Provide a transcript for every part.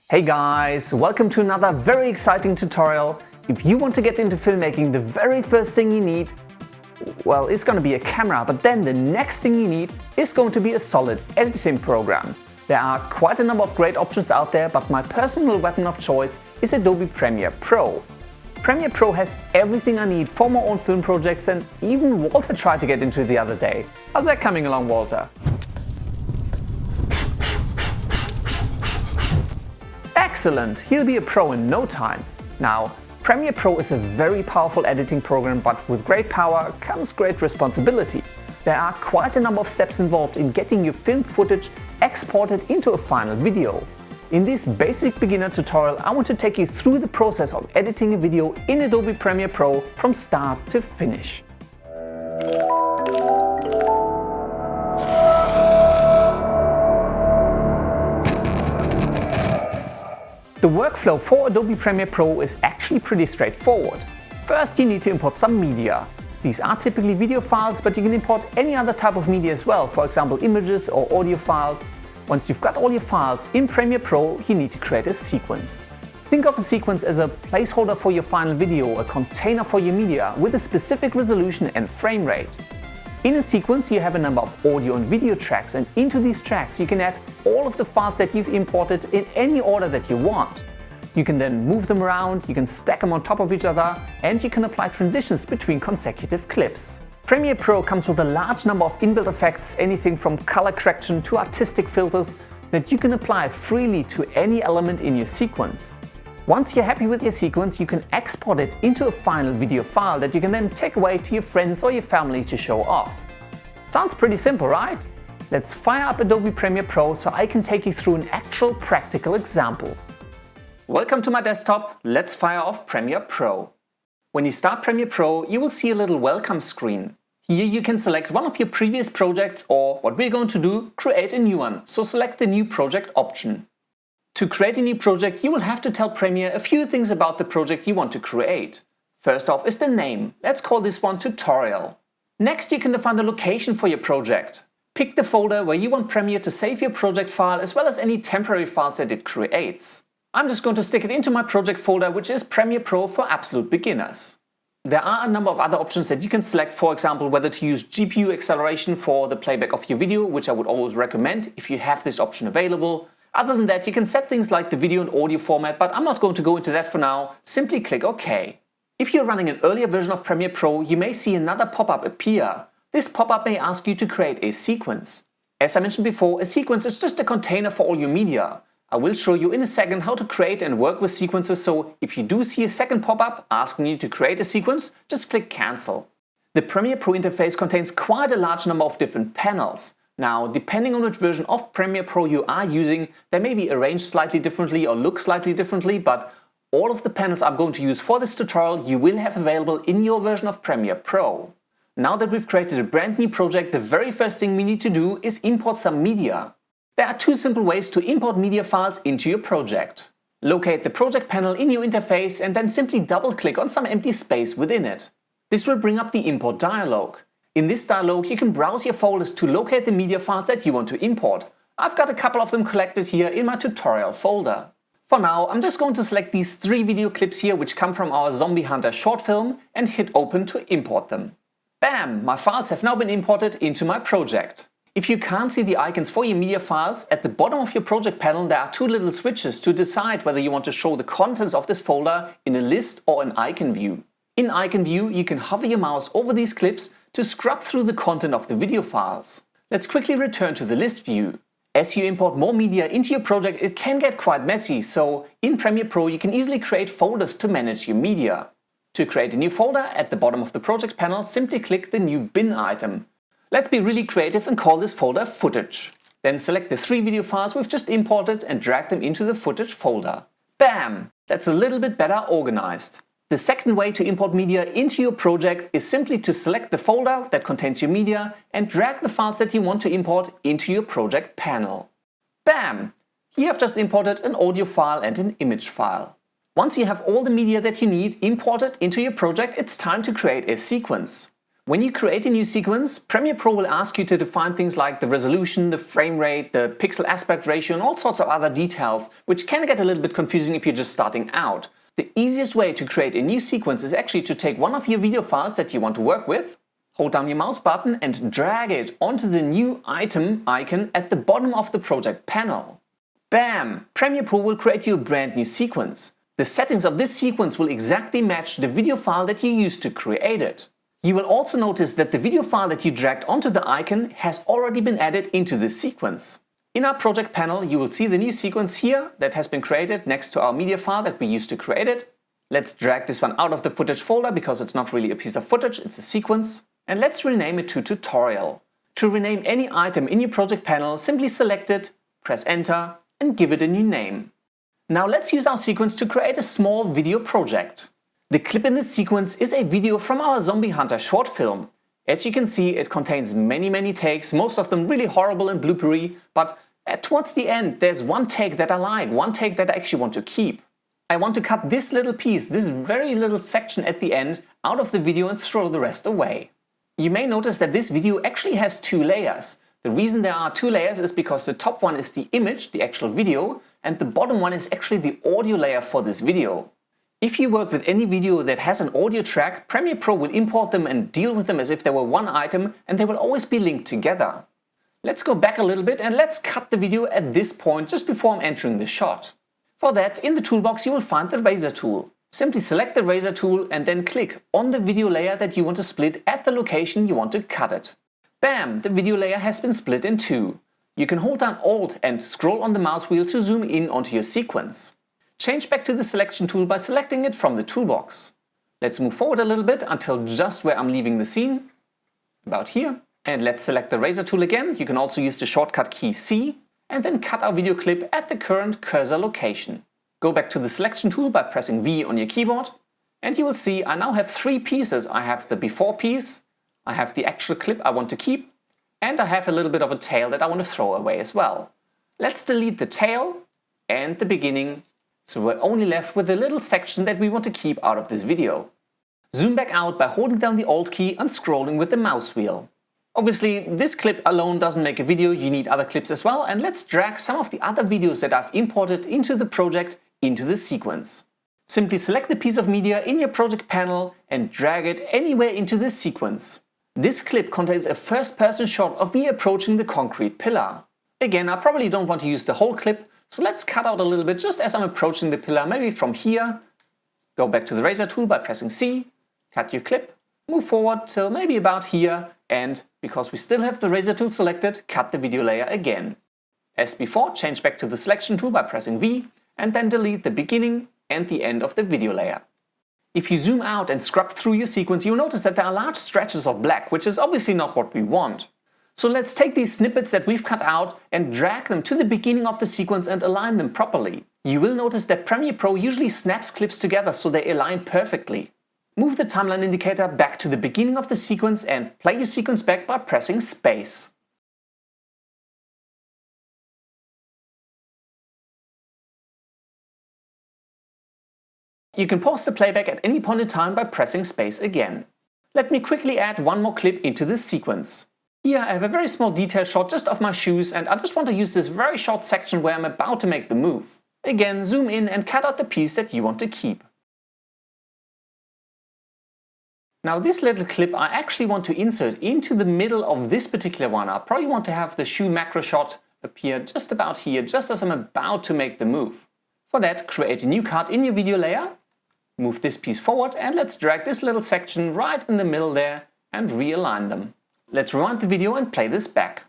Hey guys, welcome to another very exciting tutorial. If you want to get into filmmaking, the very first thing you need, well, it's going to be a camera, but then the next thing you need is going to be a solid editing program. There are quite a number of great options out there, but my personal weapon of choice is Adobe Premiere Pro. Premiere Pro has everything I need for my own film projects, and even Walter tried to get into it the other day. How's that coming along, Walter? Excellent, he'll be a pro in no time. Now, Premiere Pro is a very powerful editing program, but with great power comes great responsibility. There are quite a number of steps involved in getting your film footage exported into a final video. In this basic beginner tutorial, I want to take you through the process of editing a video in Adobe Premiere Pro from start to finish. The workflow for Adobe Premiere Pro is actually pretty straightforward. First, you need to import some media. These are typically video files, but you can import any other type of media as well, for example images or audio files. Once you've got all your files in Premiere Pro, you need to create a sequence. Think of a sequence as a placeholder for your final video, a container for your media with a specific resolution and frame rate. In a sequence, you have a number of audio and video tracks, and into these tracks you can add all of the files that you've imported in any order that you want. You can then move them around, you can stack them on top of each other, and you can apply transitions between consecutive clips. Premiere Pro comes with a large number of inbuilt effects, anything from color correction to artistic filters, that you can apply freely to any element in your sequence. Once you're happy with your sequence, you can export it into a final video file that you can then take away to your friends or your family to show off. Sounds pretty simple, right? Let's fire up Adobe Premiere Pro so I can take you through an actual practical example. Welcome to my desktop, let's fire off Premiere Pro. When you start Premiere Pro, you will see a little welcome screen. Here you can select one of your previous projects, or what we're going to do, create a new one, so select the new project option. To create a new project, you will have to tell Premiere a few things about the project you want to create. First off is the name. Let's call this one Tutorial. Next, you can define the location for your project. Pick the folder where you want Premiere to save your project file, as well as any temporary files that it creates. I'm just going to stick it into my project folder, which is Premiere Pro for absolute beginners. There are a number of other options that you can select, for example whether to use GPU acceleration for the playback of your video, which I would always recommend if you have this option available. Other than that, you can set things like the video and audio format, but I'm not going to go into that for now. Simply click OK. If you're running an earlier version of Premiere Pro, you may see another pop-up appear. This pop-up may ask you to create a sequence. As I mentioned before, a sequence is just a container for all your media. I will show you in a second how to create and work with sequences, so if you do see a second pop-up asking you to create a sequence, just click Cancel. The Premiere Pro interface contains quite a large number of different panels. Now, depending on which version of Premiere Pro you are using, they may be arranged slightly differently or look slightly differently, but all of the panels I'm going to use for this tutorial you will have available in your version of Premiere Pro. Now that we've created a brand new project, the very first thing we need to do is import some media. There are two simple ways to import media files into your project. Locate the project panel in your interface and then simply double-click on some empty space within it. This will bring up the import dialog. In this dialog, you can browse your folders to locate the media files that you want to import. I've got a couple of them collected here in my tutorial folder. For now, I'm just going to select these 3 video clips here which come from our Zombie Hunter short film and hit open to import them. Bam! My files have now been imported into my project. If you can't see the icons for your media files, at the bottom of your project panel there are 2 little switches to decide whether you want to show the contents of this folder in a list or an icon view. In icon view, you can hover your mouse over these clips to scrub through the content of the video files. Let's quickly return to the list view. As you import more media into your project, it can get quite messy, so in Premiere Pro you can easily create folders to manage your media. To create a new folder, at the bottom of the project panel, simply click the new bin item. Let's be really creative and call this folder Footage. Then select the 3 video files we've just imported and drag them into the Footage folder. Bam! That's a little bit better organized. The second way to import media into your project is simply to select the folder that contains your media and drag the files that you want to import into your project panel. Bam! Here I've just imported an audio file and an image file. Once you have all the media that you need imported into your project, it's time to create a sequence. When you create a new sequence, Premiere Pro will ask you to define things like the resolution, the frame rate, the pixel aspect ratio and all sorts of other details, which can get a little bit confusing if you're just starting out. The easiest way to create a new sequence is actually to take one of your video files that you want to work with, hold down your mouse button and drag it onto the new item icon at the bottom of the project panel. Bam! Premiere Pro will create you a brand new sequence. The settings of this sequence will exactly match the video file that you used to create it. You will also notice that the video file that you dragged onto the icon has already been added into this sequence. In our project panel, you will see the new sequence here that has been created next to our media file that we used to create it. Let's drag this one out of the footage folder because it's not really a piece of footage, it's a sequence. And let's rename it to tutorial. To rename any item in your project panel, simply select it, press enter and give it a new name. Now let's use our sequence to create a small video project. The clip in this sequence is a video from our Zombie Hunter short film. As you can see, it contains many takes, most of them really horrible and bloopery, but towards the end there's one take that I like, one take that I actually want to keep. I want to cut this little piece, this very little section at the end, out of the video and throw the rest away. You may notice that this video actually has two layers. The reason there are two layers is because the top one is the image, the actual video, and the bottom one is actually the audio layer for this video. If you work with any video that has an audio track, Premiere Pro will import them and deal with them as if they were one item and they will always be linked together. Let's go back a little bit and let's cut the video at this point just before I'm entering the shot. For that, in the toolbox you will find the razor tool. Simply select the razor tool and then click on the video layer that you want to split at the location you want to cut it. Bam! The video layer has been split in two. You can hold down Alt and scroll on the mouse wheel to zoom in onto your sequence. Change back to the selection tool by selecting it from the toolbox. Let's move forward a little bit until just where I'm leaving the scene, about here. And let's select the razor tool again. You can also use the shortcut key C and then cut our video clip at the current cursor location. Go back to the selection tool by pressing V on your keyboard and you will see I now have three pieces. I have the before piece, I have the actual clip I want to keep, and I have a little bit of a tail that I want to throw away as well. Let's delete the tail and the beginning, so we're only left with the little section that we want to keep out of this video. Zoom back out by holding down the Alt key and scrolling with the mouse wheel. Obviously, this clip alone doesn't make a video, you need other clips as well, and let's drag some of the other videos that I've imported into the project into the sequence. Simply select the piece of media in your project panel and drag it anywhere into this sequence. This clip contains a first-person shot of me approaching the concrete pillar. Again, I probably don't want to use the whole clip, so let's cut out a little bit just as I'm approaching the pillar, maybe from here. Go back to the razor tool by pressing C, cut your clip, move forward till maybe about here, and because we still have the razor tool selected, cut the video layer again. As before, change back to the selection tool by pressing V, and then delete the beginning and the end of the video layer. If you zoom out and scrub through your sequence, you'll notice that there are large stretches of black, which is obviously not what we want. So let's take these snippets that we've cut out and drag them to the beginning of the sequence and align them properly. You will notice that Premiere Pro usually snaps clips together so they align perfectly. Move the timeline indicator back to the beginning of the sequence and play your sequence back by pressing space. You can pause the playback at any point in time by pressing space again. Let me quickly add one more clip into this sequence. Here I have a very small detail shot just of my shoes and I just want to use this very short section where I'm about to make the move. Again, zoom in and cut out the piece that you want to keep. Now this little clip I actually want to insert into the middle of this particular one. I probably want to have the shoe macro shot appear just about here, just as I'm about to make the move. For that, create a new cut in your video layer, move this piece forward and let's drag this little section right in the middle there and realign them. Let's rewind the video and play this back.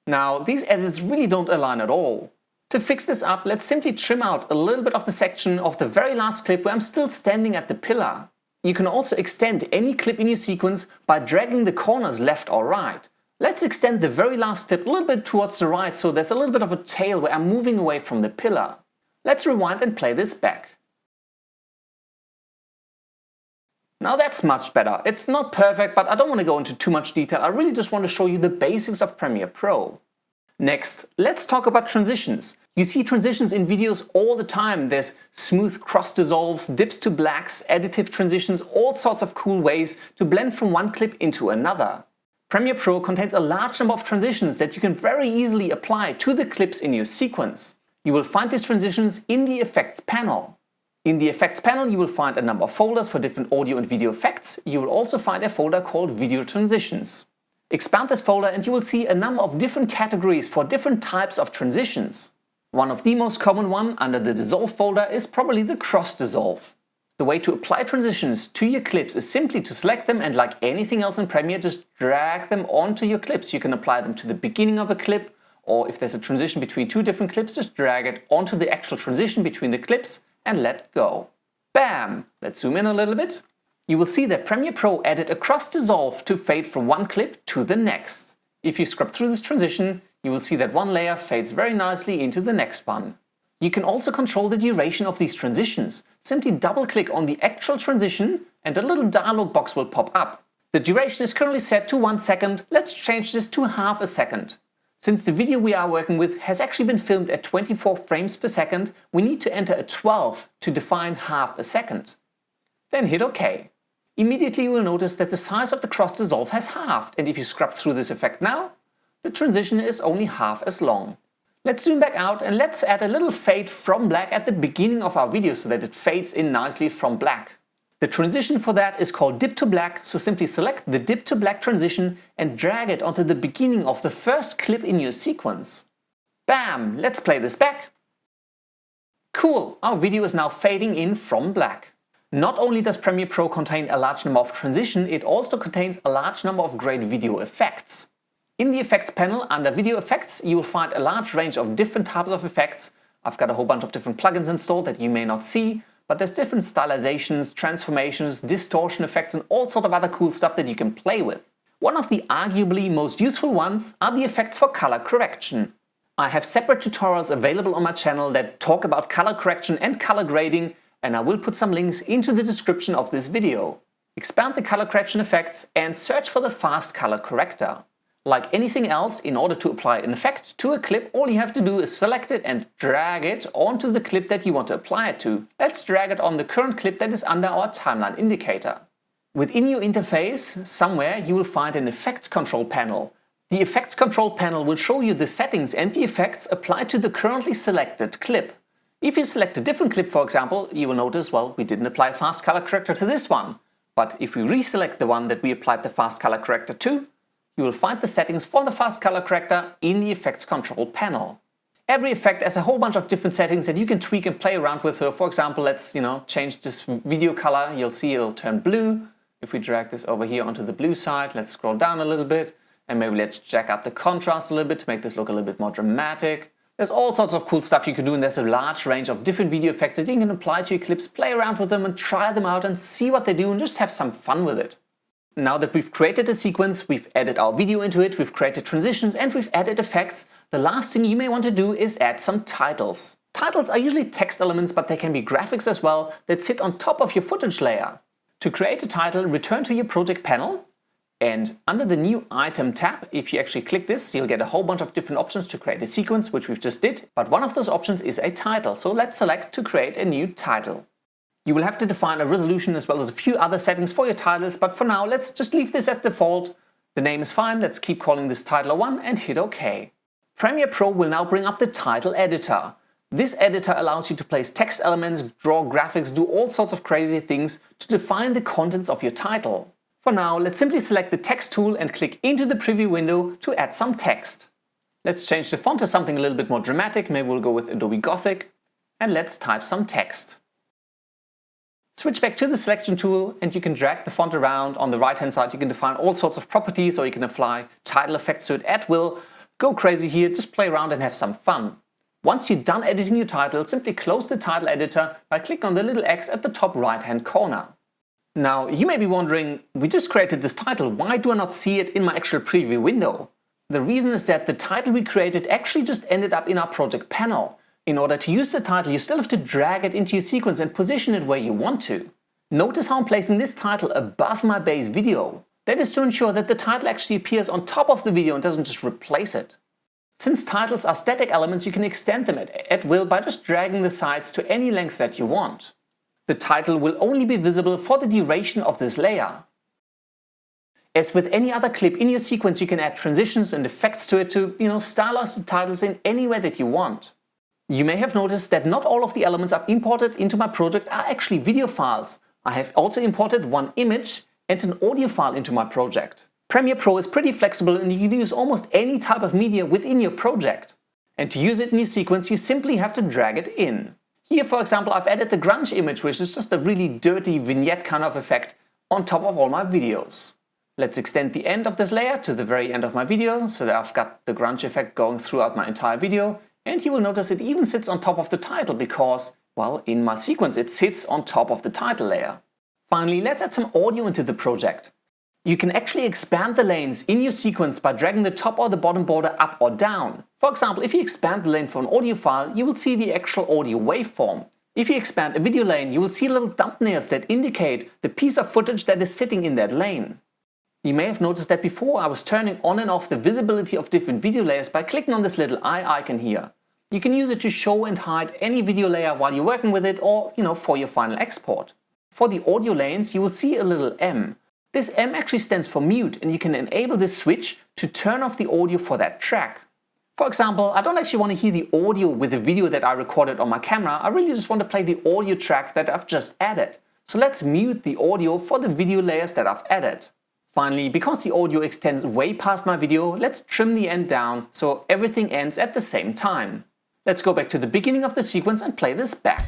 Now, these edits really don't align at all. To fix this up, let's simply trim out a little bit of the section of the very last clip where I'm still standing at the pillar. You can also extend any clip in your sequence by dragging the corners left or right. Let's extend the very last clip a little bit towards the right so there's a little bit of a tail where I'm moving away from the pillar. Let's rewind and play this back. Now that's much better. It's not perfect, but I don't want to go into too much detail. I really just want to show you the basics of Premiere Pro. Next, let's talk about transitions. You see transitions in videos all the time. There's smooth cross dissolves, dips to blacks, additive transitions, all sorts of cool ways to blend from one clip into another. Premiere Pro contains a large number of transitions that you can very easily apply to the clips in your sequence. You will find these transitions in the Effects panel. In the Effects panel, you will find a number of folders for different audio and video effects. You will also find a folder called Video Transitions. Expand this folder and you will see a number of different categories for different types of transitions. One of the most common one under the Dissolve folder is probably the Cross Dissolve. The way to apply transitions to your clips is simply to select them and, like anything else in Premiere, just drag them onto your clips. You can apply them to the beginning of a clip, or if there's a transition between two different clips, just drag it onto the actual transition between the clips and let go. Bam! Let's zoom in a little bit. You will see that Premiere Pro added a cross dissolve to fade from one clip to the next. If you scrub through this transition, you will see that one layer fades very nicely into the next one. You can also control the duration of these transitions. Simply double-click on the actual transition and a little dialog box will pop up. The duration is currently set to 1 second. Let's change this to half a second. Since the video we are working with has actually been filmed at 24 frames per second, we need to enter a 12 to define half a second. Then hit OK. Immediately you will notice that the size of the cross dissolve has halved, and if you scrub through this effect now, the transition is only half as long. Let's zoom back out and let's add a little fade from black at the beginning of our video so that it fades in nicely from black. The transition for that is called dip to black, so simply select the dip to black transition and drag it onto the beginning of the first clip in your sequence. Bam! Let's play this back. Cool! Our video is now fading in from black. Not only does Premiere Pro contain a large number of transitions, it also contains a large number of great video effects. In the Effects panel, under Video Effects, you will find a large range of different types of effects. I've got a whole bunch of different plugins installed that you may not see, but there's different stylizations, transformations, distortion effects and all sort of other cool stuff that you can play with. One of the arguably most useful ones are the effects for color correction. I have separate tutorials available on my channel that talk about color correction and color grading, and I will put some links into the description of this video. Expand the color correction effects and search for the fast color corrector. Like anything else, in order to apply an effect to a clip, all you have to do is select it and drag it onto the clip that you want to apply it to. Let's drag it on the current clip that is under our timeline indicator. Within your interface, somewhere you will find an Effects Control panel. The Effects Control panel will show you the settings and the effects applied to the currently selected clip. If you select a different clip, for example, you will notice, well, we didn't apply a fast color corrector to this one. But if we reselect the one that we applied the fast color corrector to, you will find the settings for the fast color corrector in the Effects Control panel. Every effect has a whole bunch of different settings that you can tweak and play around with. So for example, let's change this video color. You'll see it'll turn blue. If we drag this over here onto the blue side, let's scroll down a little bit and maybe let's jack up the contrast a little bit to make this look a little bit more dramatic. There's all sorts of cool stuff you can do, and there's a large range of different video effects that you can apply to your clips, play around with them and try them out and see what they do and just have some fun with it. Now that we've created a sequence, we've added our video into it, we've created transitions and we've added effects, the last thing you may want to do is add some titles. Titles are usually text elements, but they can be graphics as well that sit on top of your footage layer. To create a title, return to your project panel, and under the New Item tab, if you actually click this, you'll get a whole bunch of different options to create a sequence, which we've just did. But one of those options is a title, so let's select to create a new title. You will have to define a resolution as well as a few other settings for your titles, but for now, let's just leave this as default. The name is fine, let's keep calling this title 1 and hit OK. Premiere Pro will now bring up the title editor. This editor allows you to place text elements, draw graphics, do all sorts of crazy things to define the contents of your title. For now, let's simply select the text tool and click into the preview window to add some text. Let's change the font to something a little bit more dramatic, maybe we'll go with Adobe Gothic, and let's type some text. Switch back to the selection tool and you can drag the font around. On the right hand side you can define all sorts of properties, or you can apply title effects to it at will. Go crazy here, just play around and have some fun. Once you're done editing your title, simply close the title editor by clicking on the little X at the top right hand corner. Now you may be wondering, we just created this title, why do I not see it in my actual preview window? The reason is that the title we created actually just ended up in our project panel. In order to use the title, you still have to drag it into your sequence and position it where you want to. Notice how I'm placing this title above my base video. That is to ensure that the title actually appears on top of the video and doesn't just replace it. Since titles are static elements, you can extend them at will by just dragging the sides to any length that you want. The title will only be visible for the duration of this layer. As with any other clip in your sequence, you can add transitions and effects to it to, stylize the titles in any way that you want. You may have noticed that not all of the elements I've imported into my project are actually video files. I have also imported one image and an audio file into my project. Premiere Pro is pretty flexible and you can use almost any type of media within your project. And to use it in your sequence, you simply have to drag it in. Here, for example, I've added the grunge image, which is just a really dirty vignette kind of effect on top of all my videos. Let's extend the end of this layer to the very end of my video so that I've got the grunge effect going throughout my entire video. And you will notice it even sits on top of the title because, well, in my sequence it sits on top of the title layer. Finally, let's add some audio into the project. You can actually expand the lanes in your sequence by dragging the top or the bottom border up or down. For example, if you expand the lane for an audio file, you will see the actual audio waveform. If you expand a video lane, you will see little thumbnails that indicate the piece of footage that is sitting in that lane. You may have noticed that before I was turning on and off the visibility of different video layers by clicking on this little eye icon here. You can use it to show and hide any video layer while you're working with it or, for your final export. For the audio lanes, you will see a little M. This M actually stands for mute and you can enable this switch to turn off the audio for that track. For example, I don't actually want to hear the audio with the video that I recorded on my camera, I really just want to play the audio track that I've just added. So let's mute the audio for the video layers that I've added. Finally, because the audio extends way past my video, let's trim the end down so everything ends at the same time. Let's go back to the beginning of the sequence and play this back.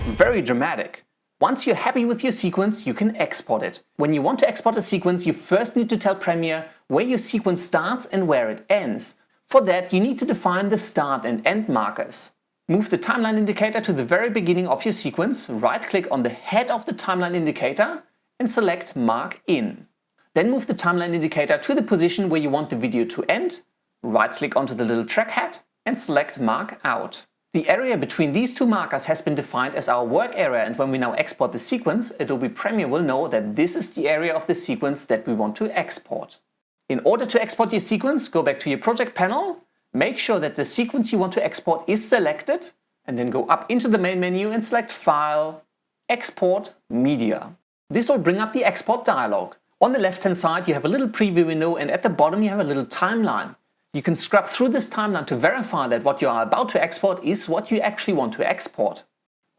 Very dramatic. Once you're happy with your sequence, you can export it. When you want to export a sequence, you first need to tell Premiere where your sequence starts and where it ends. For that, you need to define the start and end markers. Move the timeline indicator to the very beginning of your sequence, right-click on the head of the timeline indicator and select Mark In. Then move the timeline indicator to the position where you want the video to end, right-click onto the little track head and select Mark Out. The area between these two markers has been defined as our work area, and when we now export the sequence, Adobe Premiere will know that this is the area of the sequence that we want to export. In order to export your sequence, go back to your project panel, make sure that the sequence you want to export is selected, and then go up into the main menu and select File, Export, Media. This will bring up the export dialog. On the left-hand side you have a little preview window and at the bottom you have a little timeline. You can scrub through this timeline to verify that what you are about to export is what you actually want to export.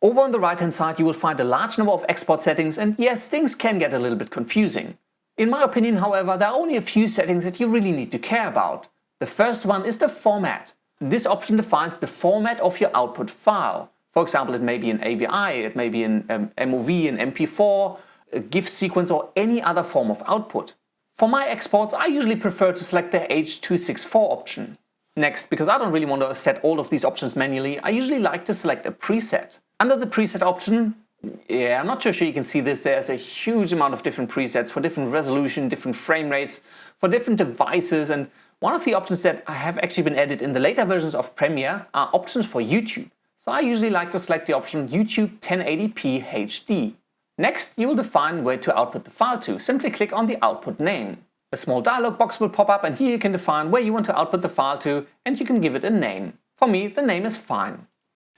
Over on the right-hand side you will find a large number of export settings, and yes, things can get a little bit confusing. In my opinion, however, there are only a few settings that you really need to care about. The first one is the format. This option defines the format of your output file. For example, it may be an AVI, it may be an MOV, an MP4, a GIF sequence or any other form of output. For my exports, I usually prefer to select the H.264 option. Next, because I don't really want to set all of these options manually, I usually like to select a preset. Under the preset option, I'm not too sure you can see this, there's a huge amount of different presets for different resolution, different frame rates, for different devices, and one of the options that have actually been added in the later versions of Premiere are options for YouTube. So I usually like to select the option YouTube 1080p HD. Next, you will define where to output the file to. Simply click on the output name. A small dialog box will pop up and here you can define where you want to output the file to and you can give it a name. For me, the name is fine.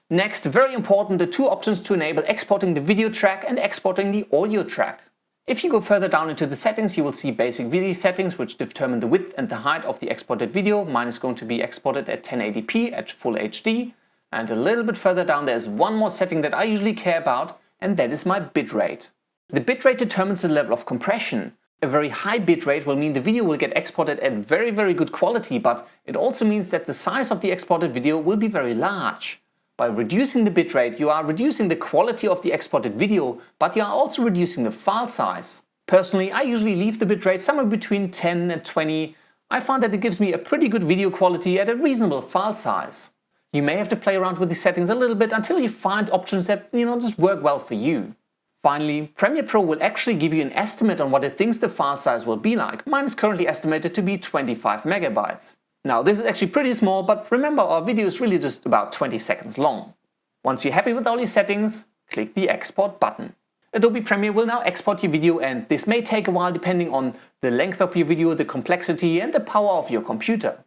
Next, very important, the two options to enable exporting the video track and exporting the audio track. If you go further down into the settings, you will see basic video settings which determine the width and the height of the exported video. Mine is going to be exported at 1080p at full HD. And a little bit further down there's one more setting that I usually care about, and that is my bitrate. The bitrate determines the level of compression. A very high bitrate will mean the video will get exported at very good quality, but it also means that the size of the exported video will be very large. By reducing the bitrate, you are reducing the quality of the exported video, but you are also reducing the file size. Personally, I usually leave the bitrate somewhere between 10 and 20. I find that it gives me a pretty good video quality at a reasonable file size. You may have to play around with the settings a little bit until you find options that, just work well for you. Finally, Premiere Pro will actually give you an estimate on what it thinks the file size will be like. Mine is currently estimated to be 25 megabytes. Now this is actually pretty small, but remember our video is really just about 20 seconds long. Once you're happy with all your settings, click the Export button. Adobe Premiere will now export your video, and this may take a while depending on the length of your video, the complexity and the power of your computer.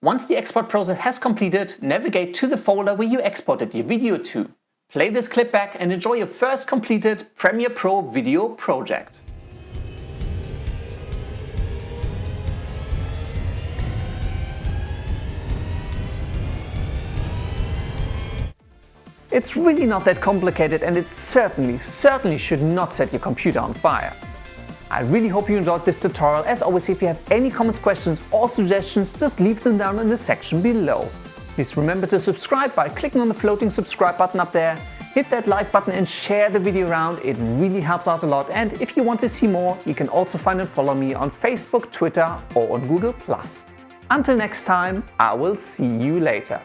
Once the export process has completed, navigate to the folder where you exported your video to. Play this clip back and enjoy your first completed Premiere Pro video project. It's really not that complicated, and it certainly should not set your computer on fire. I really hope you enjoyed this tutorial. As always, if you have any comments, questions or suggestions, just leave them down in the section below. Please remember to subscribe by clicking on the floating subscribe button up there. Hit that like button and share the video around, it really helps out a lot. And if you want to see more, you can also find and follow me on Facebook, Twitter or on Google+. Until next time, I will see you later.